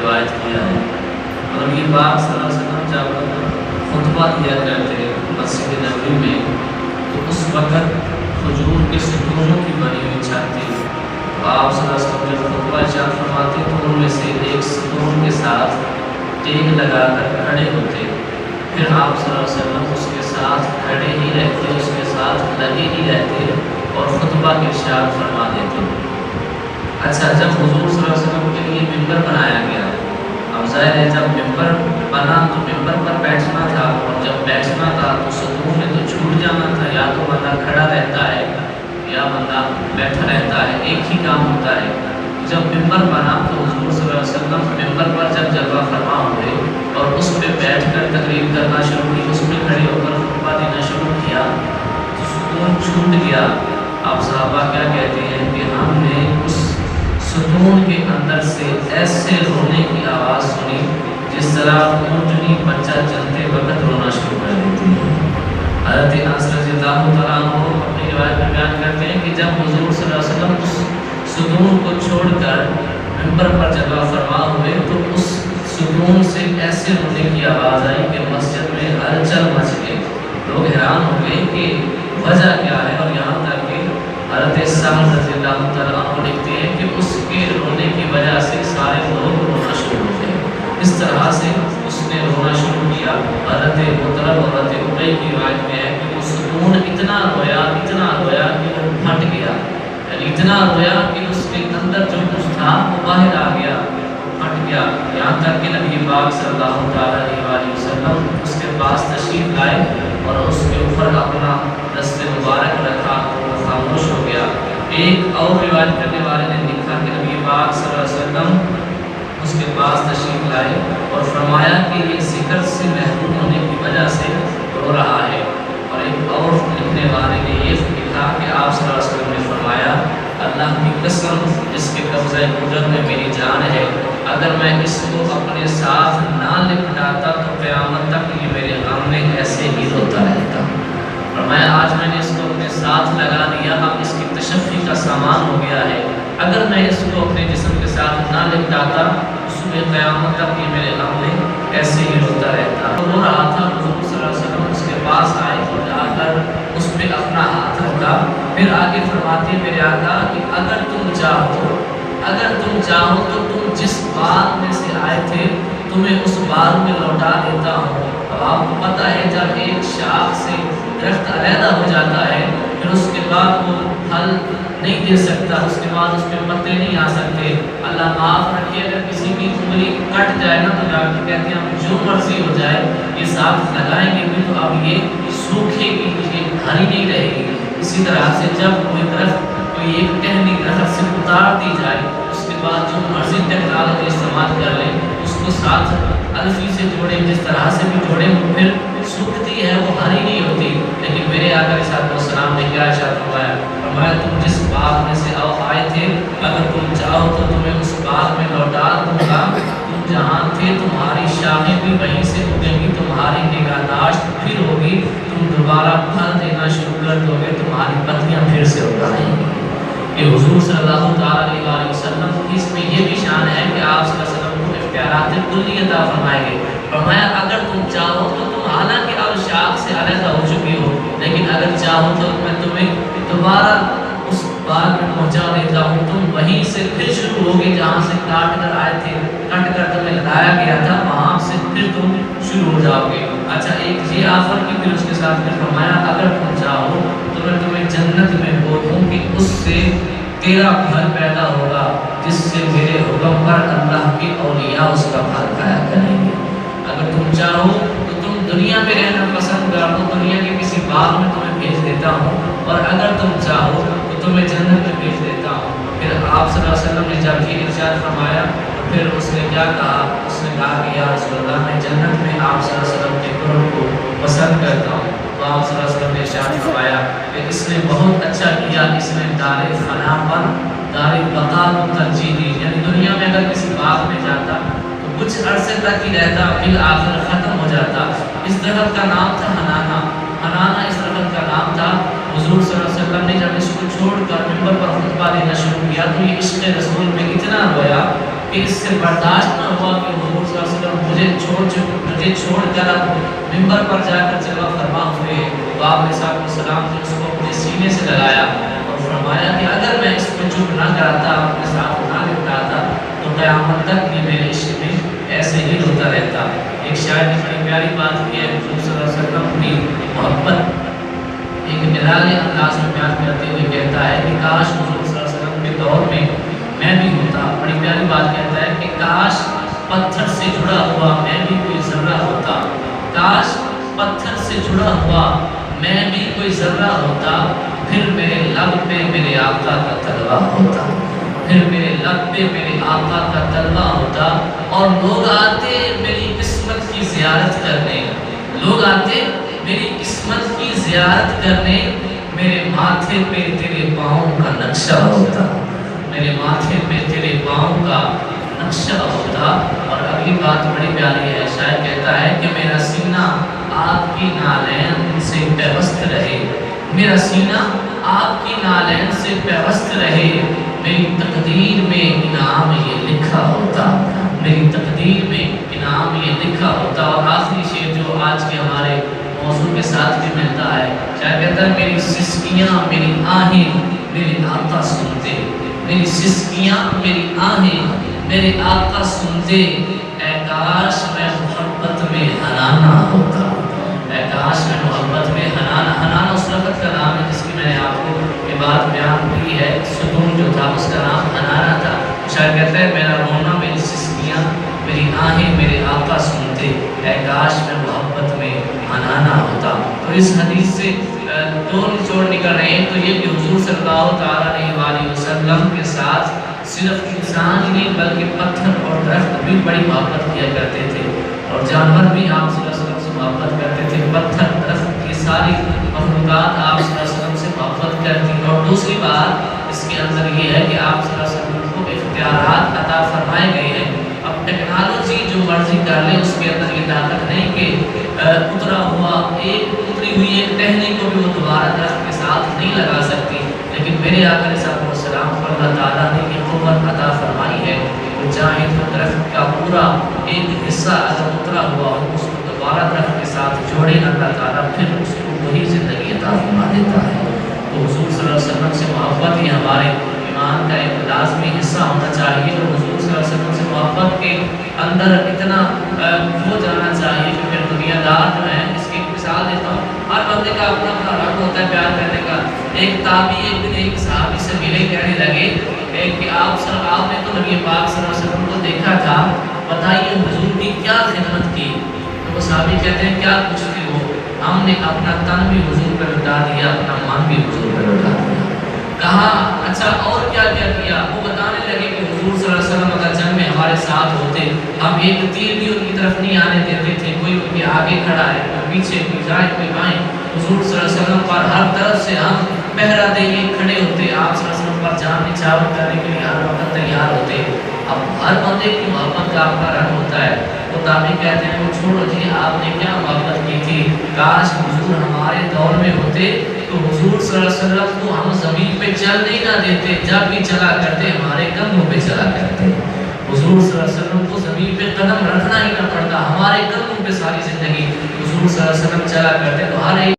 روایت کیا ہے۔ اور نبی پاک صلی اللہ علیہ وسلم جب خطبہ دیا کرتے مسجد نبوی میں تو اس وقت کھجور کے ستونوں کی بنی ہوئی چھت تھی۔ آپ صلی اللہ علیہ وسلم جب خطبہ ارشاد فرماتے تو ان میں سے ایک ستون کے ساتھ ٹیک لگا کر کھڑے ہوتے، پھر آپ صلی اللہ علیہ وسلم اس کے ساتھ کھڑے ہی رہتے، اس کے ساتھ لگے ہی رہتے اور خطبہ کے ارشاد فرما دیتے۔ اچھا، جب حضور صلی اللہ علیہ وسلم کے لیے ممبر بنایا گیا، اب ظاہر ہے جب ممبر بنا تو ممبر پر بیٹھنا تھا، اور جب بیٹھنا تھا تو ستون میں تو چھوٹ جانا تھا، یا تو بندہ کھڑا رہتا ہے یا بندہ بیٹھا رہتا ہے، ایک ہی کام ہوتا ہے۔ جب ممبر بنا تو حضور صلی اللہ علیہ وسلم ممبر پر جب جلوہ فرما ہوئے اور اس پہ بیٹھ کر تقریر کرنا شروع کی، اس پہ کھڑے ہو کر خطبہ دینا شروع کیا تو ستون چھوٹ گیا۔ آپ صحابہ کیا کہتے ہیں کہ ہم نے اس ستون کے اندر سے ایسے رونے کی آواز سنی جس طرح اونٹنی بچہ چلتے وقت رونا شروع کر دیتی ہے۔ حضرت انس رضی اللہ تعالیٰ عنہ اپنی روایت میں بیان کرتے ہیں کہ جب حضور صلی اللہ علیہ وسلم اس ستون کو چھوڑ کر ممبر پر جلوہ فرما ہوئے تو اس ستون سے ایسے رونے کی آواز آئی کہ مسجد میں ہلچل مچ گئی، لوگ حیران ہو گئے کہ وجہ کیا ہے، اور یہاں تک کہ حضرت سعد رضی اللہ تعالیٰ عنہ لکھتے ہیں کہ اس کے رونے کی وجہ سے سارے لوگ رونا شروع ہو گئے۔ اس طرح سے اس نے رونا شروع کیا۔ حضرت مطلب اور حضرت ابی کی روایت میں ہے کہ وہ ستون اتنا رویا کہ وہ پھٹ گیا، یعنی اتنا رویا کہ اس کے اندر جو کچھ تھا وہ باہر آ گیا، پھٹ گیا، یہاں تک کہ نبی پاک صلی اللہ علیہ وسلم اس کے پاس تشریف لائے اور اس کے اوپر اپنا دست مبارک رکھا تو وہ خاموش ہو گیا۔ ایک اور روایت کرنے والے نے لکھا کہ نبی پاک صلی اللہ علیہ وسلم اس کے پاس تشریف لائے اور فرمایا کہ یہ ذکر سے محروم ہونے کی وجہ سے رو رہا ہے۔ اور ایک اور لکھنے والے نے یہ لکھا کہ آپ صلی اللہ علیہ وسلم نے فرمایا اللہ کی قسم جس کے قبضہ قدرت میں میری جان ہے، اگر میں اس کو اپنے ساتھ نہ لپٹاتا تو قیامت تک یہ میرے غم میں ایسے ہی روتا رہتا۔ فرمایا آج میں نے اس کو اپنے ساتھ لگا دیا، اب اس کی تشفی کا سامان ہو گیا ہے، اگر میں اس کو اپنے جسم کے ساتھ نہ لپٹاتا صبح قیامت تک یہ میرے غم میں ایسے ہی روتا رہتا۔ رو رہا تھا، حضور صلی اللہ علیہ وسلم اس کے پاس آئے اور جا کر اس پہ اپنا ہاتھ رکھا، پھر آگے فرماتے میرے آقا کہ اگر تم چاہو تو تم جس بات میں سے آئے تھے تمہیں اس بات میں لوٹا دیتا ہوں۔ اب آپ کو پتہ ہے جب ایک شاخ سے درخت علیحدہ ہو جاتا ہے پھر اس کے بعد وہ پھل نہیں دے سکتا، اس کے بعد اس پہ پتے نہیں آ سکتے۔ اللہ معاف رکھے اگر کسی کی انگلی کٹ جائے نا تو ڈاکٹر کہتے ہیں اب جو مرضی ہو جائے یہ ساتھ لگائیں گے بھی تو اب یہ سوکھے گی، یہ ہری نہیں رہے گی۔ اسی طرح سے جب کوئی درخت کوئی ایک ٹہنی درخت سے اتار دی جائے اس کے بعد جو مرضی ٹیکنالوجی استعمال کر لیں اس کو ساتھ الفی سے جوڑیں، جس طرح سے بھی جوڑیں وہ پھر سوکھتی ہے، وہ ہری نہیں ہوتی۔ لیکن میرے آقا علیہ السلام نے کیا ارشاد فرمایا تم جس باغ میں سے آئے تھے اگر تم چاہو تو تمہیں اس باغ میں لوٹا دوں گا، تم جہاں تھے تمہاری شاخیں بھی وہیں سے اگیں گی، تمہاری نگہداشت پھر ہوگی، تم دوبارہ پھل دینا شروع کر دو گے، تمہاری پتیاں پھر سے اگائیں گی۔ کہ حضور صلی اللہ علیہ وسلم کی اس میں یہ بھی شان ہے کہ آپ صلی اللہ علیہ وسلم کو اختیارات کلی عطا فرمائے گے۔ فرمایا اگر تم چاہو تو تم حالانکہ اب شاخ سے علیحدہ ہو چکی ہو لیکن اگر چاہو تو میں تمہیں دوبارہ اس باغ میں پہنچا دیتا ہوں، تم وہیں سے پھر شروع ہوگے جہاں سے کاٹ کر آئے تھے، کٹ کر تمہیں لگایا گیا تھا وہاں سے پھر تم شروع ہو جاؤ گے۔ اچھا ایک یہ آفر کی پھر اس کے ساتھ پھر فرمایا اگر تم چاہو تو میں تمہیں جنت میں بولوں کہ اس سے تیرا پھل پیدا ہوگا جس سے میرے حکم پر اللہ کے اولیاء اس کا پھل کھایا کریں گے۔ اگر تم چاہو تو تم دنیا میں رہنا پسند کر دو، دنیا کے کسی باغ میں تمہیں بھیج دیتا ہوں، اور اگر تم چاہو تو تمہیں جنت میں بھیج دیتا ہوں۔ پھر آپ صلی اللہ علیہ وسلم نے جب یہ ارشاد فرمایا تو پھر اس نے کیا کہا؟ اس نے کہا کہ یا رسول اللہ میں جنت میں آپ صلی اللہ علیہ وسلم کے قرب کو پسند کرتا ہوں۔ تو آپ صلی اللہ علیہ وسلم نے ارشاد فرمایا کہ اس نے بہت اچھا کیا، اس نے دار فنا پر دار بقا کو ترجیح دی، یعنی دنیا میں اگر کسی باغ میں جاتا تو کچھ عرصے تک ہی رہتا پھر آخر ختم ہو جاتا۔ اس درخت کا نام تھا ہنانا، ہنانا اس درخت کا نام تھا۔ حضور صلی اللہ علیہ وسلم نے جب اس کو چھوڑ کر ممبر پر خطبہ دینا شروع کیا تو یہ عشق رسول میں اتنا رویا کہ اس سے برداشت نہ ہوا کہ حضور صلی اللہ علیہ وسلم مجھے چھوڑ کر اب منبر پر جا کر جلوہ فرما ہوئے، تو آپ علیہ السلام نے اس کو اپنے سینے سے لگایا اور فرمایا کہ اگر میں اس کو چپ نہ کراتا، اپنے ساتھ نہ لپٹاتا، تو قیامت تک یہ میرے عشق میں ایسے ہی ہوتا رہتا۔ ایک شاعر نے بڑی پیاری بات کی ہے، حضور صلی اللہ علیہ وسلم کی محبت ایک نرالی انداز میں بیان کرتے ہوئے کہتا ہے کہ کاش حضور صلی اللہ علیہ وسلم کے دور میں بھی ہوتا۔ بڑی پیاری بات کہتا ہے کہ کاش پتھر سے جڑا ہوا میں بھی کوئی ذرہ ہوتا، کاش پتھر سے جڑا ہوا میں بھی کوئی ذرہ ہوتا، پھر میرے لب پہ میرے آقا کا طلبہ ہوتا، پھر میرے لب پہ میرے آقا کا طلبہ ہوتا، اور لوگ آتے میری قسمت کی زیارت کرنے، لوگ آتے میری قسمت کی زیارت کرنے، میرے ماتھے پہ تیرے پاؤں کا نقشہ ہوتا، میرے ماتھے پہ تیرے پاؤں کا نقشہ ہوتا۔ اور اگلی بات بڑی پیاری ہے، شاعر کہتا ہے کہ میرا سینہ آپ کی نالین سے پیوست رہے، میرا سینہ آپ کی نالین سے پیوست رہے، میری تقدیر میں انعام یہ لکھا ہوتا، میری تقدیر میں انعام یہ لکھا ہوتا۔ اور آخری شعر جو آج کے ہمارے موضوع کے ساتھ بھی ملتا ہے، شاعر کہتا ہے میری سسکیاں میری آہیں میرے آقا سنتے، میری سسکیاں میری آہیں میرے آقا سنتے، اے کاش میں محبت میں حنانا ہوتا، اے کاش میں محبت میں حنانا۔ حنانا اس لفظ کا نام ہے جس کی میں نے آپ کو یہ بات بیان کی ہے، ستون جو تھا اس کا نام حنانا تھا۔ شاعر کہتا ہے میرا رونا میری سسکیاں میری آہیں میرے آقا سنتے، اے کاش میں محبت میں حنانا ہوتا۔ تو اس حدیث سے دو نچوڑ نکل رہے ہیں، تو یہ کہ حضور صلی اللہ تعالیٰ علیہ وسلم کے ساتھ صرف انسان ہی نہیں بلکہ پتھر اور درخت بھی بڑی محبت کیا کرتے تھے، اور جانور بھی آپ صلی اللہ علیہ وسلم سے محبت کرتے تھے، پتھر درخت کی ساری مخلوقات آپ صلی اللہ علیہ وسلم سے محبت کرتی۔ اور دوسری بات اس کے اندر یہ ہے کہ آپ صلی اللہ علیہ وسلم کو اختیارات عطا فرمائے گئے ہیں۔ اب ٹیکنالوجی جو مرضی کر لے، اس کے اندر یہ طاقت نہیں کہ اتری ہوئی ایک ٹہنی کو بھی وہ دوبارہ درخت کے ساتھ نہیں لگا سکتی، لیکن میرے آقا علیہ السلام کو اللہ تعالیٰ نے یہ قوت عطا فرمائی ہے، وہ چاہے تو درخت کا پورا ایک حصہ اگر اترا ہوا ہو اس کو دوبارہ درخت کے ساتھ جوڑے، اللہ تعالیٰ پھر اس کو وہی زندگی عطا فرما دیتا ہے۔ تو حضور صلی اللہ علیہ وسلم سے محبت یہ ہمارے ایمان کا ایک لازمی حصہ ہونا چاہیے، اور حضور صلی اللہ علیہ وسلم سے محبت کے اندر اتنا ہو جانا چاہیے کہ پھر دنیا دار جو ہے، اس کی مثال دیتا ہوں، ہر بندے کا اپنا اپنا رنگ ہوتا ہے پیار کرنے کا۔ ایک تابعی ایک دن ایک صحابی سے ملے، کہنے لگے کہ آپ نے تو نبی پاک صلی اللہ علیہ وسلم کو دیکھا تھا، بتائیے حضور کی کیا خدمت کی؟ تو وہ صحابی کہتے ہیں کیا پوچھتے ہو؟ ہم نے اپنا تن بھی حضور پہ لٹا دیا، اپنا من بھی حضور پہ لٹا دیا۔ کہا اچھا اور کیا کیا؟ وہ بتانے لگے کہ حضور صلی اللہ علیہ وسلم اگر جنگ میں ہمارے ساتھ ہوتے، ہم ایک تیر بھی ان کی طرف نہیں آنے دیتے تھے، کوئی ان کے آگے کھڑا ہے، کوئی پیچھے، کوئی جائے کوئی بائیں، حضور صلی اللہ علیہ وسلم پر ہر طرف سے ہم پہرا دینے کھڑے ہوتے، آپ صلی اللہ علیہ وسلم پر جان نچھاور کرنے کے لیے ہر وقت تیار ہوتے۔ اب ہر بندے کی محبت کا اپنا رنگ ہوتا ہے۔ وہ تابعی کہتے ہیں وہ چھوڑو جی، آپ نے کیا محبت کی تھی، کاش حضور ہمارے دور میں ہوتے تو حضور صلی اللہ علیہ وسلم کو ہم زمین پہ چلنے نہ دیتے، جب بھی چلا کرتے ہمارے قدموں پہ چلا کرتے، حضور صلی اللہ علیہ وسلم کو زمین پہ قدم رکھنا ہی نہ پڑتا، ہمارے قدموں پہ ساری زندگی حضور صلی اللہ علیہ وسلم چلا کرتے۔ تو ہر ایک